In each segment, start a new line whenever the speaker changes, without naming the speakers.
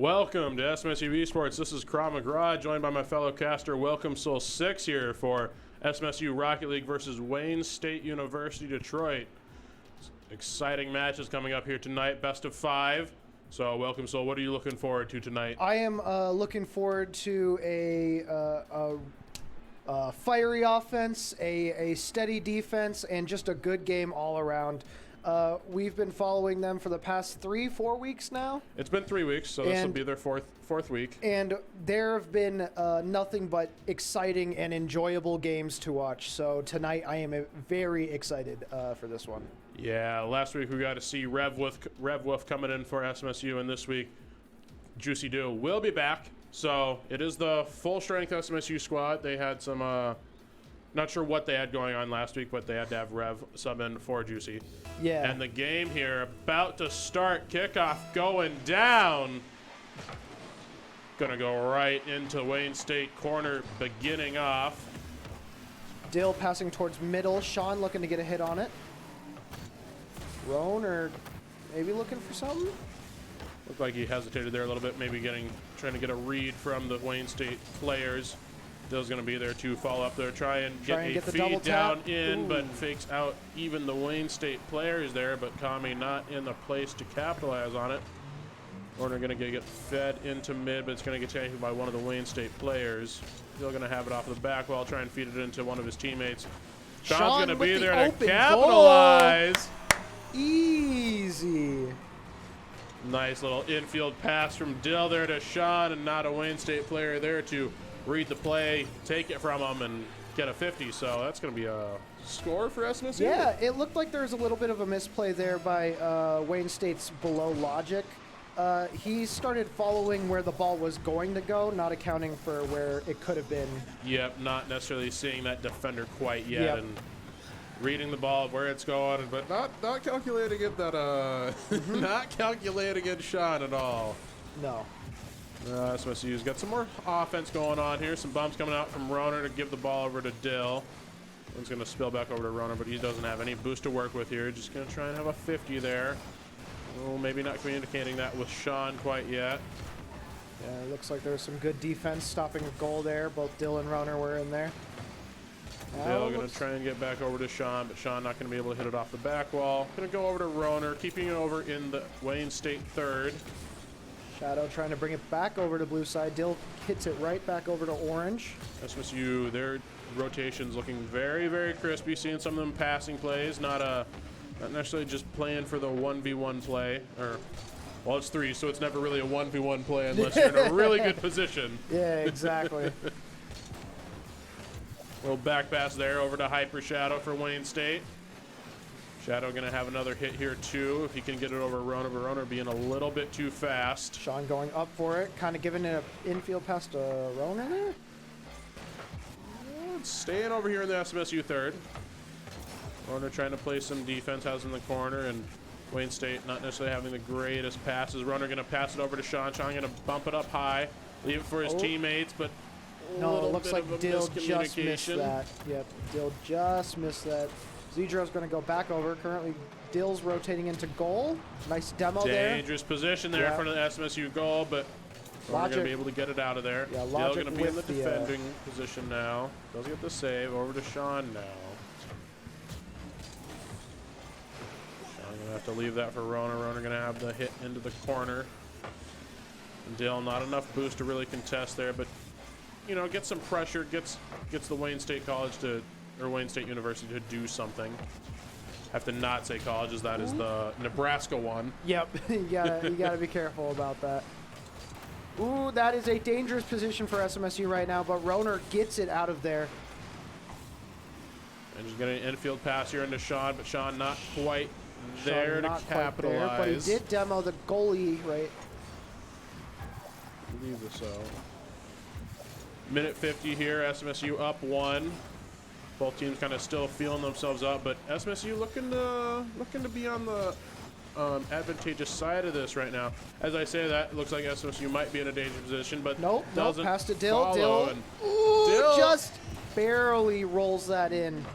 Welcome to SMSU Esports. This is Kra McGraw, joined by my fellow caster, Welcome Soul 6 here for SMSU Rocket League versus Wayne State University Detroit. Exciting matches coming up here tonight, best of 5. So, Welcome Soul, what are you looking forward to tonight?
I am looking forward to a fiery offense, a steady defense, and just a good game all around. We've been following them for the past 3-4 weeks now.
It's been 3 weeks, so this will be their fourth week.
And there have been nothing but exciting and enjoyable games to watch. So tonight I am very excited for this one.
Yeah, last week we got to see Rev Wolf coming in for SMSU, and this week Juicy Do will be back. So it is the full-strength SMSU squad. They had some, not sure what they had going on last week, but they had to have Rev sub in for Juicy.
Yeah.
And the game here about to start. Kickoff going down. Gonna go right into Wayne State corner beginning off.
Dill passing towards middle. Sean looking to get a hit on it. Roan or maybe looking for something?
Looked like he hesitated there a little bit, maybe trying to get a read from the Wayne State players. Dill's going to be there to follow up there, try and get a feed down in, but fakes out even the Wayne State players there, but Kami not in the place to capitalize on it. Warner going to get fed into mid, but it's going to get taken by one of the Wayne State players. Dill going to have it off of the back wall, try and feed it into one of his teammates. Sean's going to be there to capitalize.
Goal. Easy.
Nice little infield pass from Dill there to Sean, and not a Wayne State player there to read the play, take it from him, and get a 50. So that's going to be a score for SMSU.
Yeah, it looked like there was a little bit of a misplay there by Wayne State's below logic. He started following where the ball was going to go, not accounting for where it could have been.
Yep, not necessarily seeing that defender quite yet,
yep.
And reading the ball where it's going, but not calculating it that not calculating it Sean at all.
No.
SMSU's got some more offense going on here. Some bumps coming out from Roner to give the ball over to Dill. One's going to spill back over to Roner, but he doesn't have any boost to work with here. Just going to try and have a 50 there. Oh, maybe not communicating that with Sean quite yet.
Yeah, it looks like there was some good defense stopping a goal there. Both Dill and Roner were in there.
Dill going to try and get back over to Sean, but Sean not going to be able to hit it off the back wall. Going to go over to Roner, keeping it over in the Wayne State third.
Shadow trying to bring it back over to blue side. Dill hits it right back over to orange.
SMSU, their rotations looking very, very crispy. Seeing some of them passing plays, not necessarily just playing for the 1v1 play. Well, it's 3, so it's never really a 1v1 play unless you're in a really good position.
Yeah, exactly.
Little back pass there over to Hyper Shadow for Wayne State. Shadow going to have another hit here, too, if he can get it over Roner. Roner being a little bit too fast.
Sean going up for it, kind of giving it an infield pass to Roner there.
Staying over here in the SMSU third. Roner trying to play some defense, has in the corner, and Wayne State not necessarily having the greatest passes. Roner going to pass it over to Sean. Sean going to bump it up high, leave it for his teammates, but
no, it looks like Dill just missed that. Yep, Dill just missed that. Zedro's going to go back over. Currently, Dill's rotating into goal. Nice demo there.
Dangerous position there in front of the SMSU goal, but we're going to be able to get it out of there.
Yeah,
Dill going to be in the defending position now. Does get the save. Over to Sean now. Sean going to have to leave that for Roner. Roner going to have the hit into the corner. And Dill, not enough boost to really contest there, but you know, get some pressure, gets the Wayne State College to, or Wayne State University to do something. Have to not say colleges, that is the Nebraska one.
Yep, you gotta be careful about that. Ooh, that is a dangerous position for SMSU right now, but Roner gets it out of there.
And just getting an infield pass here into Sean, but Sean not quite there to capitalize.
There, but he did demo the goalie, right?
I believe so. Minute 50 here, SMSU up 1. Both teams kind of still feeling themselves up, but SMSU looking to be on the advantageous side of this right now. As I say that, it looks like SMSU might be in a dangerous position, but
nope, pass to Dill.
Dill
Just barely rolls that in.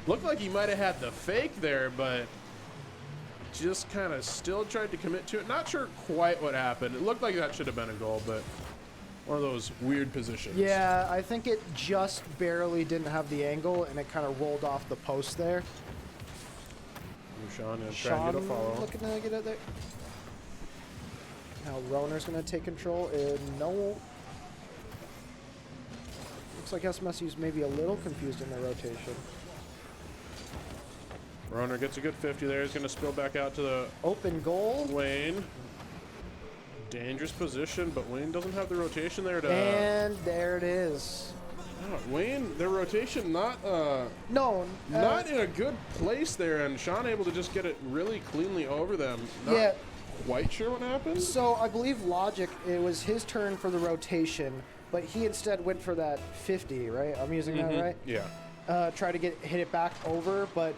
Looked like he might have had the fake there, but just kind of still tried to commit to it. Not sure quite what happened. It looked like that should have been a goal, but one of those weird positions.
Yeah, I think it just barely didn't have the angle, and it kind of rolled off the post there.
Sean is trying to get a follow.
Looking to get it there. Now Roner's going to take control. No. Looks like SMSU's maybe a little confused in their rotation.
Roner gets a good 50 there. He's going to spill back out to the
open goal.
Wayne. Dangerous position, but Wayne doesn't have the rotation there to.
And there it is.
Oh, Wayne, their rotation not
not
in a good place there, and Sean able to just get it really cleanly over them. Not quite sure what happened.
So I believe Logic, it was his turn for the rotation, but he instead went for that 50, right? I'm using that right?
Yeah.
Try to hit it back over, but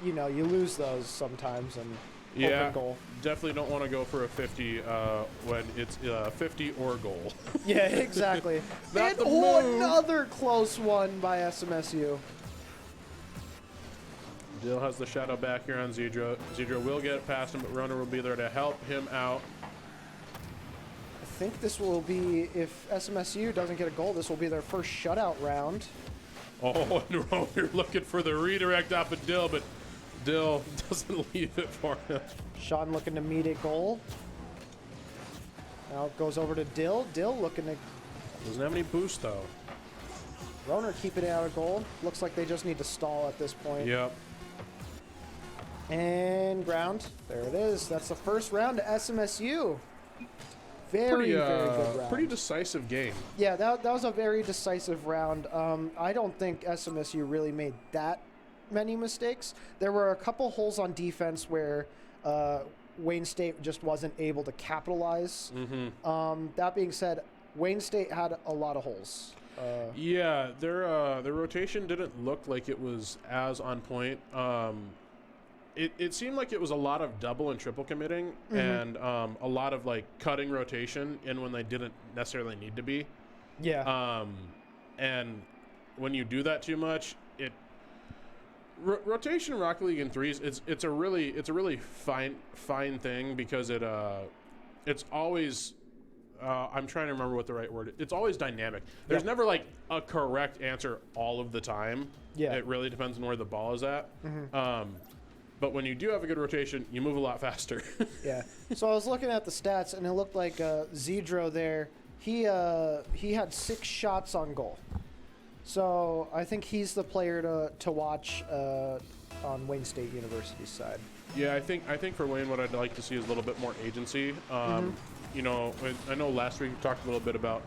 you know, you lose those sometimes, and open goal.
Definitely don't want to go for a 50 when it's 50 or goal.
Yeah, exactly. And another close one by SMSU.
Dill has the shadow back here on Zedro. Zedro will get it past him, but Roner will be there to help him out.
I think this will be, if SMSU doesn't get a goal, this will be their first shutout round.
Oh, and Roner looking for the redirect off of Dill, but Dill doesn't leave it for him.
Sean looking to meet a goal. Now it goes over to Dill. Dill looking to...
Doesn't have any boost, though.
Roner keeping it out of goal. Looks like they just need to stall at this point.
Yep.
And ground. There it is. That's the first round to SMSU. Very good round.
Pretty decisive game.
Yeah, that was a very decisive round. I don't think SMSU really made that many mistakes. There were a couple holes on defense where Wayne State just wasn't able to capitalize. That being said, Wayne State had a lot of holes.
Yeah, their rotation didn't look like it was as on point. It seemed like it was a lot of double and triple committing and a lot of like cutting rotation in when they didn't necessarily need to be.
Yeah.
And when you do that too much, rotation in Rocket League in threes, it's a really fine thing because it's always I'm trying to remember what the right word is. It's always dynamic. There's never like a correct answer all of the time.
Yeah.
It really depends on where the ball is at. But when you do have a good rotation, you move a lot faster.
Yeah. So I was looking at the stats, and it looked like Zedro there. He had 6 shots on goal. So I think he's the player to watch on Wayne State University's side.
Yeah, I think for Wayne, what I'd like to see is a little bit more agency. You know, I know last week we talked a little bit about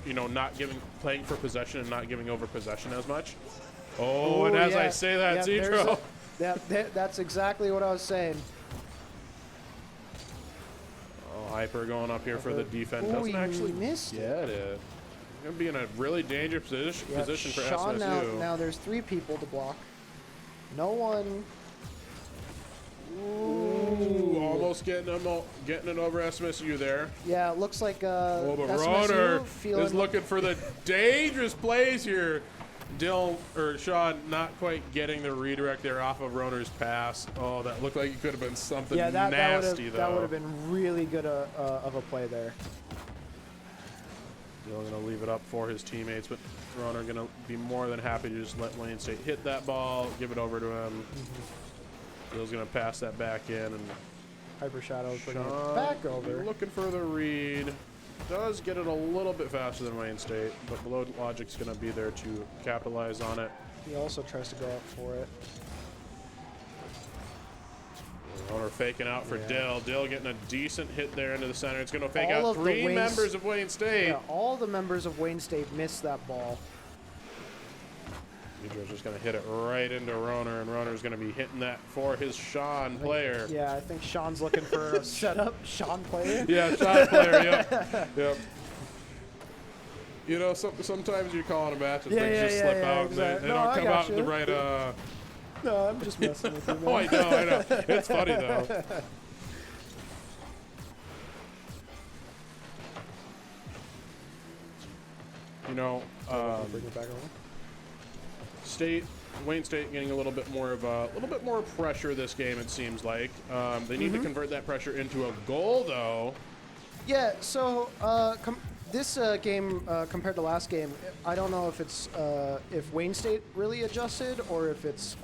not playing for possession and not giving over possession as much. Oh, and as I say that, Zedro.
That's exactly what I was saying.
Oh, Hyper going up here for the defense.
Doesn't actually miss it.
Yeah, it is. Going to be in a really dangerous position for
Sean
SMSU.
Now there's 3 people to block. No one.
Ooh, almost getting it over SMSU there.
Yeah, it looks like
but
SMSU
Roner is looking for the dangerous plays here. Sean not quite getting the redirect there off of Roner's pass. Oh, that looked like it could have been something nasty, though.
That would have been really good of a play there.
Dill going to leave it up for his teammates, but Roner going to be more than happy to just let Wayne State hit that ball, give it over to him. Dill's going to pass that back in, and
Hyper Shadow putting it back over.
Looking for the read. Does get it a little bit faster than Wayne State, but Below Logic's going to be there to capitalize on it.
He also tries to go up for it.
Roner faking out for Dill. Dill getting a decent hit there into the center. It's going to fake out 3 members of Wayne State.
Yeah, all the members of Wayne State missed that ball.
Zedro's just going to hit it right into Roner, and Roner's going to be hitting that for his Sean player.
Yeah, I think Sean's looking for a setup. Sean player?
Yeah, Sean player, yep. You know, sometimes you call on a match and things just slip out.
Exactly.
They don't come out in the right...
No, I'm just messing with you, man.
Oh, I know. It's funny, though. You know,
bring it back on.
State Wayne State getting a little bit more pressure this game. It seems like they need to convert that pressure into a goal, though.
Yeah. So this game compared to last game, I don't know if it's if Wayne State really adjusted or if it's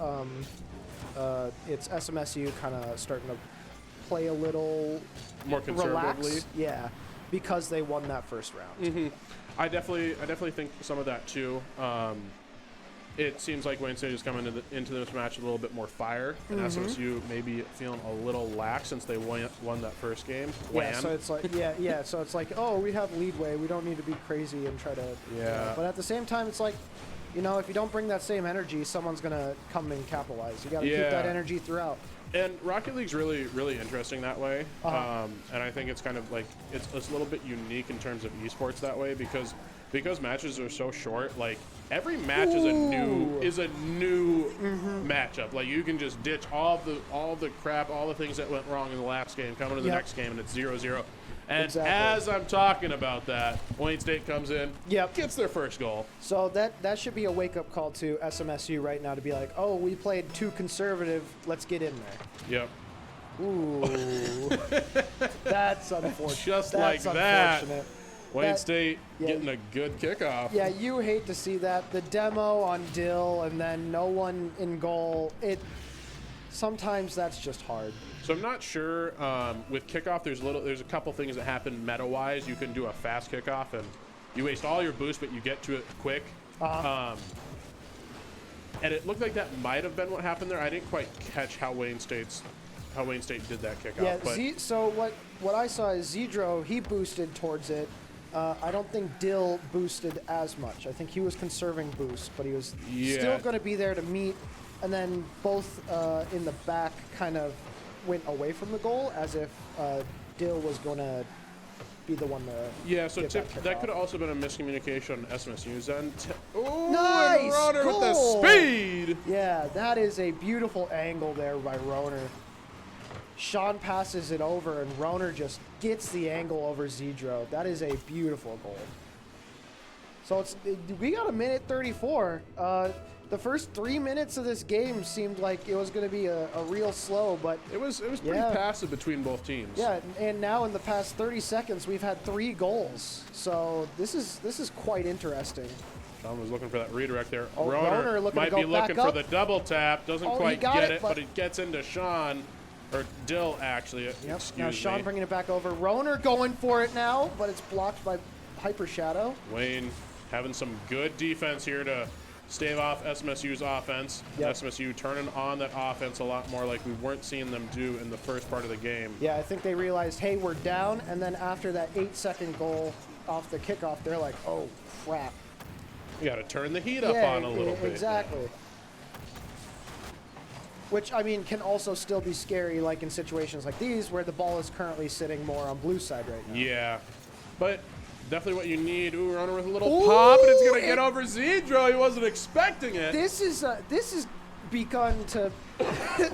SMSU kind of starting to play a little
more conservatively.
Relax. Yeah, because they won that first round.
I definitely think some of that too. It seems like Wayne State is coming into this match with a little bit more fire, and SMSU maybe feeling a little lax since they won that first game.
Yeah, so it's like so it's like, oh, we have leadway, we don't need to be crazy and try to. But at the same time, it's like, if you don't bring that same energy, someone's gonna come and capitalize. You got to keep that energy throughout.
And Rocket League's really interesting that way, and I think it's kind of like it's a little bit unique in terms of esports that way because matches are so short. Like every match is a new matchup. Like you can just ditch all the crap, all the things that went wrong in the last game, come into the next game, and it's 0-0. And as I'm talking about that, Wayne State comes in, gets their first goal.
So that should be a wake-up call to SMSU right now to be like, oh, we played too conservative. Let's get in there.
Yep.
Ooh. That's unfortunate.
Just like that. Wayne State getting a good kickoff.
Yeah, you hate to see that. The demo on Dill and then no one in goal. Sometimes that's just hard.
So I'm not sure with kickoff. There's a couple things that happen meta-wise. You can do a fast kickoff and you waste all your boost, but you get to it quick. And it looked like that might have been what happened there. I didn't quite catch how Wayne State did that kickoff.
Yeah. So what I saw is Zedro, he boosted towards it. I don't think Dill boosted as much. I think he was conserving boost, but he was still going to be there to meet. And then both in the back kind of went away from the goal as if Dill was going to be the one to
so that could have also been a miscommunication on SMSU's end.
Oh, nice!
Roner with the speed!
Yeah, that is a beautiful angle there by Roner. Sean passes it over, and Roner just gets the angle over Zedro. That is a beautiful goal. So we got a minute 34. The first 3 minutes of this game seemed like it was going to be a real slow, but
it was pretty passive between both teams.
Yeah, and now in the past 30 seconds, we've had 3 goals. So this is quite interesting.
Sean was looking for that redirect there.
Oh, Roner
might be looking for the double tap. Doesn't quite get it, but it gets into Sean. Or Dill, actually.
Yep. Now Sean bringing it back over. Roner going for it now, but it's blocked by Hyper Shadow.
Wayne having some good defense here to stave off SMSU's offense. SMSU turning on that offense a lot more like we weren't seeing them do in the first part of the game.
Yeah, I think they realized, hey, we're down. And then after that 8-second goal off the kickoff, they're like, oh, crap.
We got to turn the heat up on a little bit.
Exactly. Which, I mean, can also still be scary, like in situations like these, where the ball is currently sitting more on blue side right now.
Yeah, but definitely what you need. Ooh, Roner with a little pop, and it's going to get over Zedro. He wasn't expecting it.
This is begun to...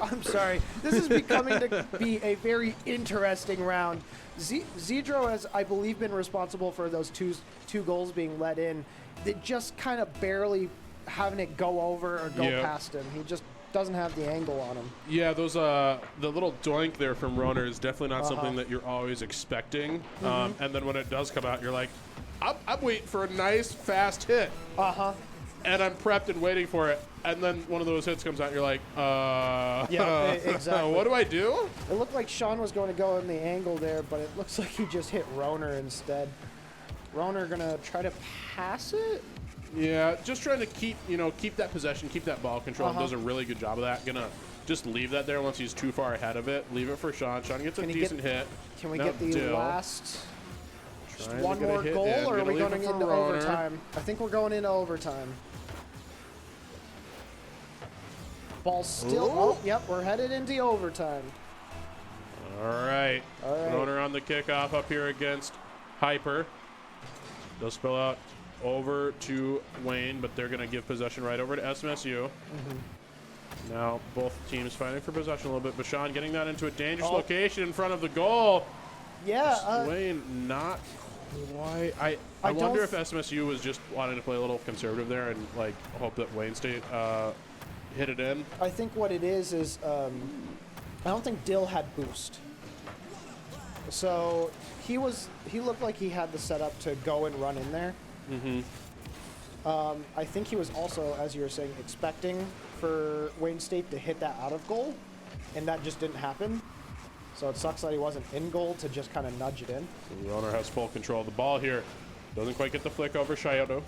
I'm sorry. This is becoming to be a very interesting round. Zedro has, I believe, been responsible for those two goals being let in. They just kind of barely having it go over or go past him. He just doesn't have the angle on him.
Yeah, those the little doink there from Roner is definitely not something that you're always expecting. And then when it does come out, you're like, I'm waiting for a nice fast hit. And I'm prepped and waiting for it. And then one of those hits comes out, and you're like,
yeah, exactly.
What do I do?
It looked like Sean was going to go in the angle there, but it looks like he just hit Roner instead. Roner gonna try to pass it.
Yeah, just trying to keep that possession, keep that ball control. And does a really good job of that. Gonna just leave that there once he's too far ahead of it. Leave it for Sean. Sean gets a decent hit.
Can we get the last one more goal, or are we going into overtime? I think we're going into overtime. Ball still. Oh, yep, we're headed into overtime.
All right. Roner on the kickoff up here against Hyper. They'll spill out over to Wayne, but they're going to give possession right over to SMSU. Now both teams fighting for possession a little bit. Bashan getting that into a dangerous location in front of the goal.
Yeah.
Wayne not quite. I wonder if SMSU was just wanting to play a little conservative there and like hope that Wayne State hit it in.
I think what it is I don't think Dill had boost. So he looked like he had the setup to go and run in there. I think he was also, as you were saying, expecting for Wayne State to hit that out of goal, and that just didn't happen. So it sucks that he wasn't in goal to just kind of nudge it in.
So Roner has full control of the ball here. Doesn't quite get the flick over Shiado.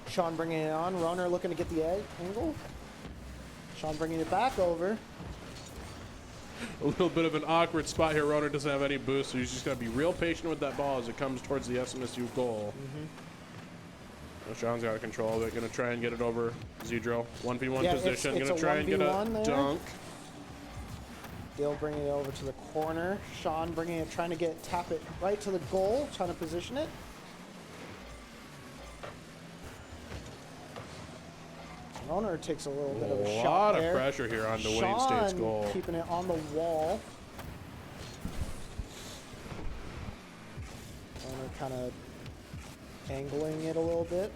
Sean bringing it on. Roner looking to get the angle. Sean bringing it back over.
A little bit of an awkward spot here. Roner doesn't have any boost, so he's just got to be real patient with that ball as it comes towards the SMSU goal. So Sean's got control of it. Going to try and get it over Zedro. 1v1 position. Going to try and get a dunk.
Dill bringing it over to the corner. Sean bringing it, trying to tap it right to the goal, trying to position it. Roner takes a little bit of a shot. A lot
of pressure here on the Wayne State's goal.
Keeping it on the wall. Roner kind of angling it a little bit.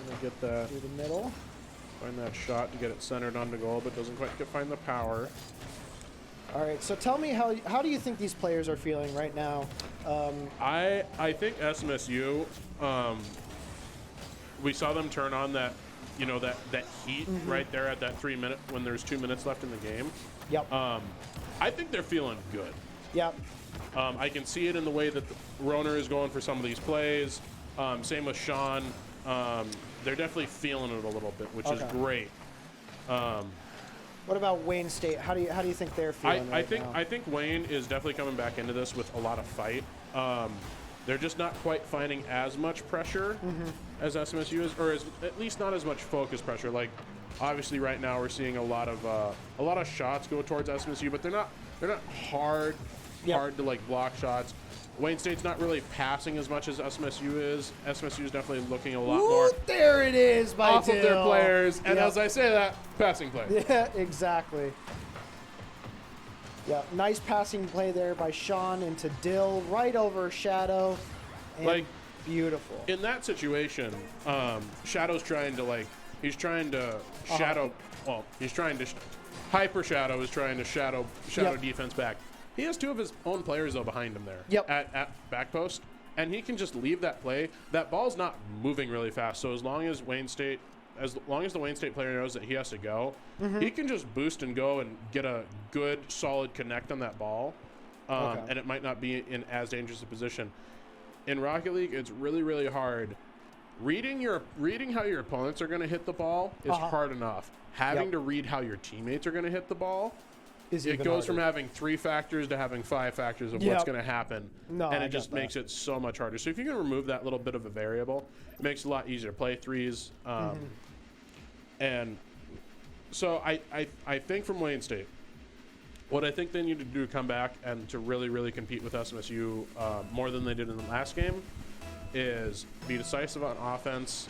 Gonna get that
through the middle.
Find that shot to get it centered on the goal, but doesn't quite find the power.
All right, so tell me how do you think these players are feeling right now?
I think SMSU, we saw them turn on that, you know, that heat right there at that 3 minute when there's 2 minutes left in the game.
Yep.
I think they're feeling good.
Yep.
I can see it in the way that Roner is going for some of these plays. Same with Sean. They're definitely feeling it a little bit, which is great.
What about Wayne State? How do you think they're feeling
I think Wayne is definitely coming back into this with a lot of fight. They're just not quite finding as much pressure as SMSU is, or at least not as much focus pressure. Like obviously right now we're seeing a lot of shots go towards SMSU, but they're not hard to like block shots. Wayne State's not really passing as much as SMSU is. SMSU is definitely looking a lot more.
There it is, by
off
Dill.
Of their players, and as I say that, passing play.
Yeah, exactly. Yeah, nice passing play there by Sean into Dill, right over Shadow. And
like
beautiful.
In that situation, Shadow's trying to shadow. Well, he's trying to hyper Shadow is trying to shadow defense back. He has two of his own players though behind him there.
Yep.
At back post, and he can just leave that play. That ball's not moving really fast, so as long as the Wayne State player knows that he has to go, he can just boost and go and get a good solid connect on that ball, and it might not be in as dangerous a position. In Rocket League, it's really, really hard. Reading how your opponents are going to hit the ball is hard enough. Having to read how your teammates are going to hit the ball, it goes from having 3 factors to having 5 factors of what's going to happen, and it just makes it so much harder. So if you can remove that little bit of a variable, it makes it a lot easier to play threes. And so I think from Wayne State, what I think they need to do to come back and to really, really compete with SMSU more than they did in the last game is be decisive on offense.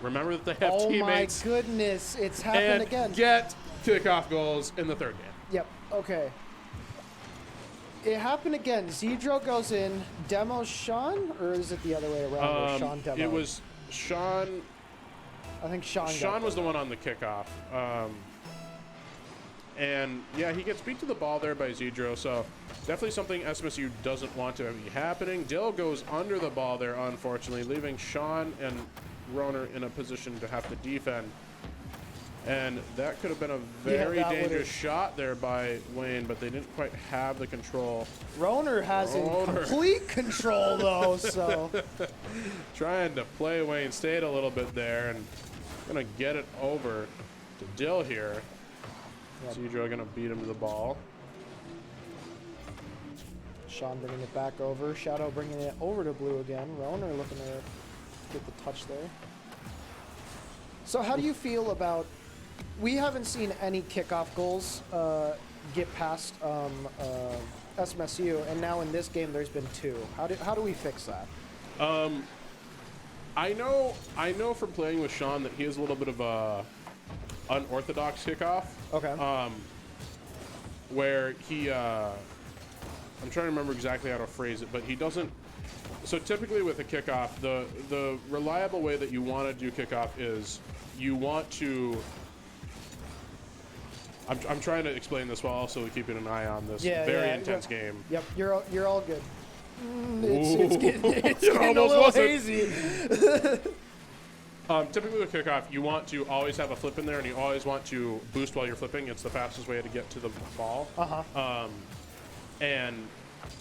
Remember that they have teammates.
Oh my goodness, it's happened again.
Get kickoff goals in the third game.
Yep, okay. It happened again. Zedro goes in, demos Sean, or is it the other way around where Sean demoed?
It was Sean.
I think Sean
was the one on the kickoff. And yeah, he gets beat to the ball there by Zedro, so definitely something SMSU doesn't want to be happening. Dill goes under the ball there, unfortunately, leaving Sean and Roner in a position to have to defend. And that could have been a very dangerous shot there by Wayne, but they didn't quite have the control.
Roner has in complete control, though, so.
Trying to play Wayne State a little bit there, and going to get it over to Dill here. Zedro going to beat him to the ball.
Sean bringing it back over. Shadow bringing it over to Blue again. Roner looking to get the touch there. So how do you feel about... We haven't seen any kickoff goals get past SMSU, and now in this game there's been 2. How do we fix that?
I know from playing with Sean that he has a little bit of a unorthodox kickoff.
Okay.
Where he, I'm trying to remember exactly how to phrase it, but he doesn't. So typically with a kickoff, the reliable way that you want to do kickoff is you want to. I'm trying to explain this while also keeping an eye on this very intense game.
Yep, you're all good. It's getting a little hazy.
Typically with kickoff, you want to always have a flip in there, and you always want to boost while you're flipping. It's the fastest way to get to the ball. And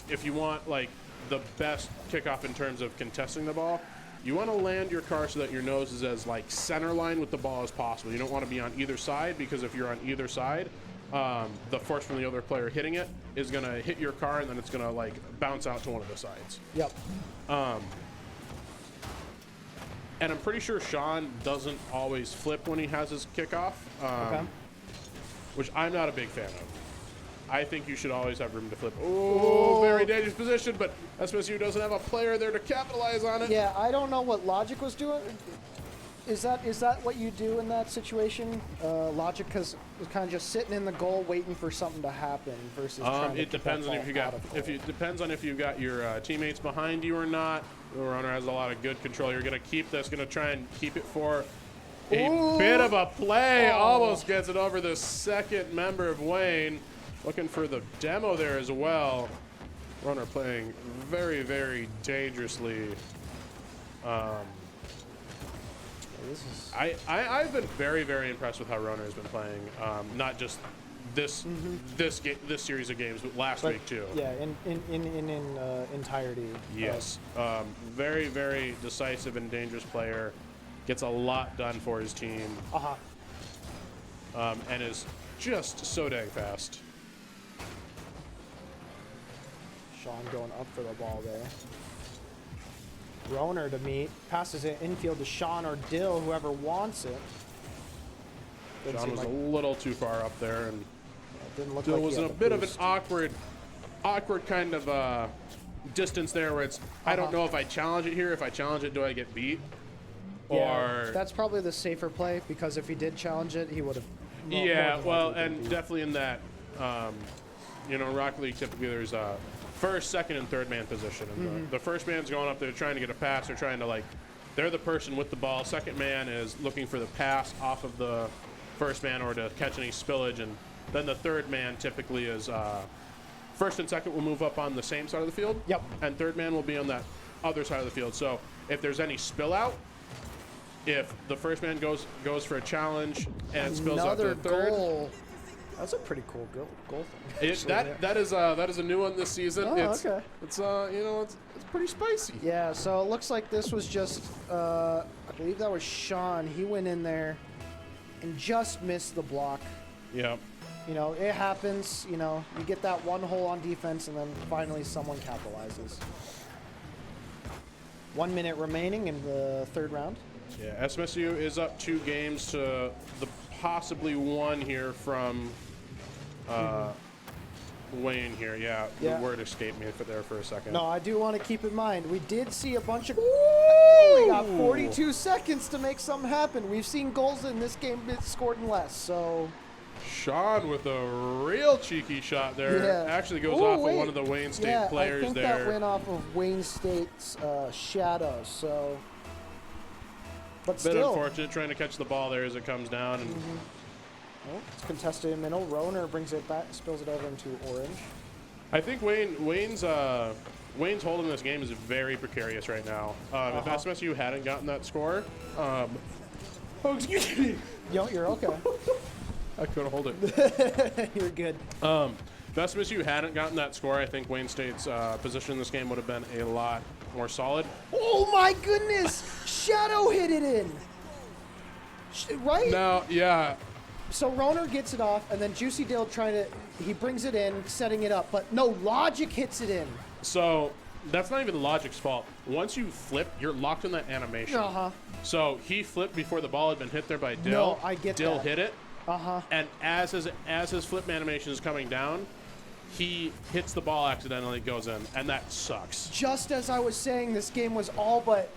if you want like the best kickoff in terms of contesting the ball, you want to land your car so that your nose is as like center line with the ball as possible. You don't want to be on either side, because if you're on either side, the force from the other player hitting it is going to hit your car, and then it's going to like bounce out to one of the sides.
Yep.
And I'm pretty sure Sean doesn't always flip when he has his kickoff, which I'm not a big fan of. I think you should always have room to flip. Oh, very dangerous position, but SMSU doesn't have a player there to capitalize on it.
Yeah, I don't know what Logic was doing. Is that what you do in that situation? Logic is kind of just sitting in the goal waiting for something to happen versus trying to
it depends on depends on if you've got your teammates behind you or not. The runner has a lot of good control. You're going to keep this, going to try and keep it for a bit of a play. Almost gets it over the second member of Wayne. Looking for the demo there as well. Runner playing very, very dangerously. I've been very, very impressed with how Roner has been playing. Not just this series of games, but last week too.
Yeah, in entirety.
Yes, very, very decisive and dangerous player. Gets a lot done for his team. And is just so dang fast.
Sean going up for the ball there. Roner to meet. Passes it infield to Sean or Dill, whoever wants it.
Sean was a little too far up there, and
didn't look
Dill
like
was in a bit of an awkward kind of distance there where it's, I don't know if I challenge it here. If I challenge it, do I get beat?
Yeah, that's probably the safer play, because if he did challenge it, he would have.
And definitely in that, Rocket League, typically there's a first, second, and third man position. And the first man's going up there trying to get a pass. They're trying to they're the person with the ball. Second man is looking for the pass off of the first man or to catch any spillage. And then the third man typically is first and second will move up on the same side of the field.
Yep.
And third man will be on that other side of the field. So if there's any spill out, if the first man goes for a challenge and it spills out to the third.
Goal. That's a pretty cool goal thing.
That is a new one this season.
Okay.
It's pretty spicy.
Yeah. So it looks like this was just I believe that was Sean. He went in there and just missed the block.
Yeah.
It happens. You get that one hole on defense, and then finally someone capitalizes. 1 minute remaining in the third round.
Yeah, SMSU is up 2 games to the possibly one here from Wayne here. Yeah, the word escaped me there for a second.
No, I do want to keep in mind, we did see a bunch of... We got 42 seconds to make something happen. We've seen goals in this game scored in less, so...
Sean with a real cheeky shot there.
Yeah.
Actually goes off of one of the Wayne State players
I think
there.
that went off of Wayne State's shadow, so... But
Bit unfortunate trying to catch the ball there as it comes down. And
well, it's contested in the middle. Roner brings it back, spills it over into orange.
I think Wayne's hold in this game is very precarious right now. If SMSU hadn't gotten that score, oh, excuse me.
Yo, you're okay.
I couldn't hold it.
You're good.
If SMSU hadn't gotten that score, I think Wayne State's position in this game would have been a lot more solid.
Oh my goodness! Shadow hit it in. Right?
No, yeah.
So Roner gets it off, and then Juicy Dill he brings it in, setting it up, but no, Logic hits it in.
So that's not even Logic's fault. Once you flip, you're locked in that animation. So he flipped before the ball had been hit there by Dill.
No, I get
Dill
that.
hit it. And as his flip animation is coming down, he hits the ball accidentally, goes in, and that sucks.
Just as I was saying, this game was all but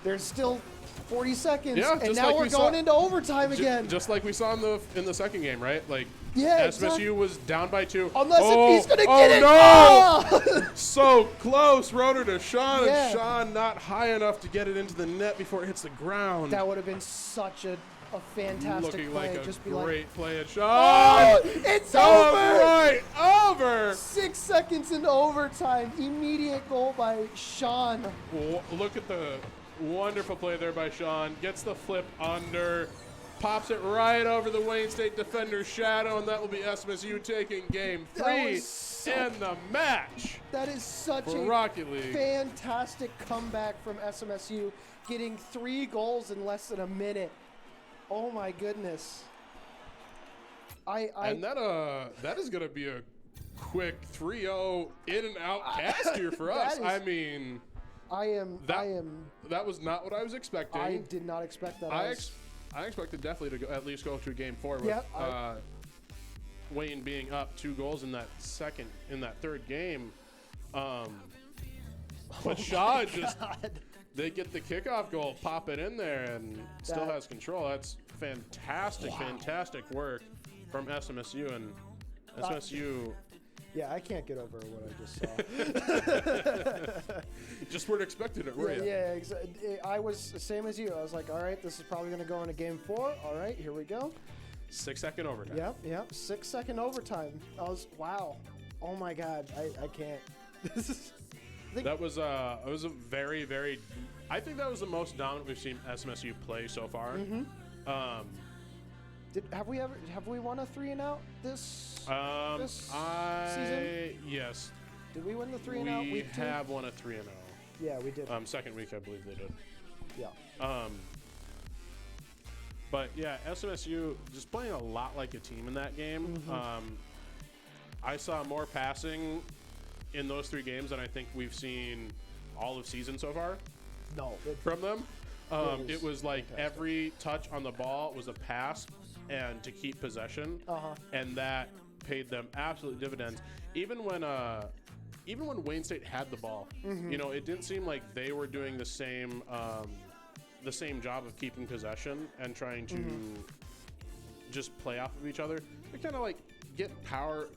there's still 40 seconds,
Yeah,
and now we're going into overtime again.
Just like we saw in the second game, right? Like,
yeah,
SMSU
exactly.
was down by 2.
Unless if he's going to get it.
No!
Oh!
So close. Rotor to Sean,
Yeah.
and Sean not high enough to get it into the net before it hits the ground.
That would have been such a fantastic
Looking
play.
like a
Just be
great
like,
play at Sean.
oh, it's over.
Right over.
6 seconds into overtime. Immediate goal by Sean.
Look at the wonderful play there by Sean. Gets the flip under. Pops it right over the Wayne State defender's shadow, and that will be SMSU taking game 3 in the match.
That is such
for
a
Rocket League.
Fantastic comeback from SMSU, getting 3 goals in less than a minute. Oh my goodness.
And that is going to be a quick 3-0 in and out cast here for us. I mean, that was not what I was expecting.
I did not expect that.
I expected definitely to at least go to game 4 with Wayne being up 2 goals in that third game. But Shaw they get the kickoff goal, pop it in there, and still has control. That's fantastic work from SMSU, and SMSU.
Yeah, I can't get over what I just saw.
Just weren't expecting it, were you?
Yeah, exactly. I was the same as you. I was like, all right, this is probably going to go into game 4. All right, here we go.
6-second overtime.
Yep. 6-second overtime. Wow. Oh my God, I can't.
That was a very, very. I think that was the most dominant we've seen SMSU play so far.
Mm-hmm. Have we won a 3-and-out this season?
Yes.
Did we win the 3-and-out week 2?
We have won a 3-0.
Yeah, we did.
Second week, I believe they did.
Yeah.
But yeah, SMSU just playing a lot like a team in that game.
Mm-hmm.
I saw more passing in those 3 games than I think we've seen all of season so far.
No.
From them. It was like
fantastic.
Every touch on the ball was a pass and to keep possession. And that paid them absolute dividends. Even when Wayne State had the ball, you know, it didn't seem like they were doing the same job of keeping possession and trying to just play off of each other. They kind of like get power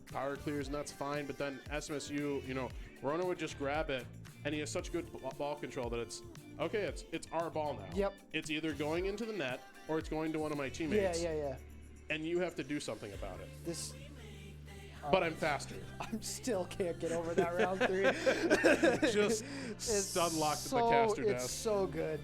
clears, and that's fine. But then SMSU, you know, Rona would just grab it, and he has such good ball control that it's our ball now.
Yep.
It's either going into the net or it's going to one of my teammates.
Yeah.
And you have to do something about it.
This.
But I'm faster.
I'm still can't get over that round 3.
Just stun locked at the caster desk.
It's so good.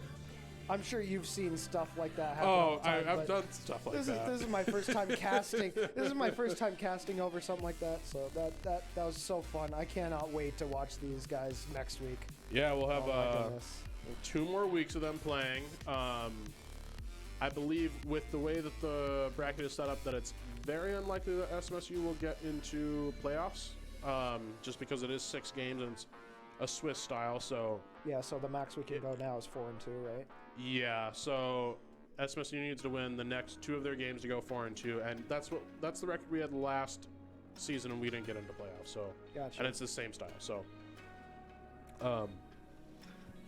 I'm sure you've seen stuff like that happen.
Oh, I've done stuff like that.
This is my first time casting. This is my first time casting over something like that. So that was so fun. I cannot wait to watch these guys next week.
Yeah, we'll have 2 more weeks of them playing. I believe with the way that the bracket is set up, that it's very unlikely that SMSU will get into playoffs, just because it is 6 games and it's a Swiss style. So
yeah, so the max we can go now is 4-2, right?
Yeah, so SMSU needs to win the next 2 of their games to go 4-2, and that's the record we had last season, and we didn't get into playoffs. So
gotcha. And
it's the same style. So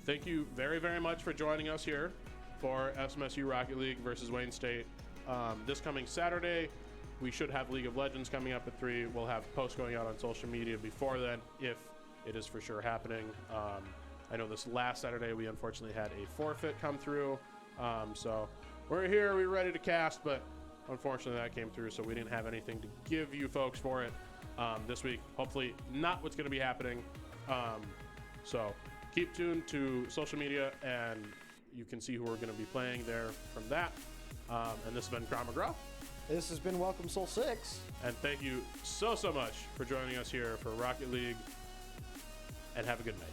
thank you very, very much for joining us here for SMSU Rocket League versus Wayne State. This coming Saturday, we should have League of Legends coming up at 3. We'll have posts going out on social media before then, if it is for sure happening. I know this last Saturday we unfortunately had a forfeit come through. So we're here, we're ready to cast, but unfortunately that came through, so we didn't have anything to give you folks for it this week. Hopefully not what's going to be happening. So keep tuned to social media, and you can see who we're going to be playing there from that. And this has been Crown McGraw.
This has been Welcome Soul 6.
And thank you so much for joining us here for Rocket League. And have a good night.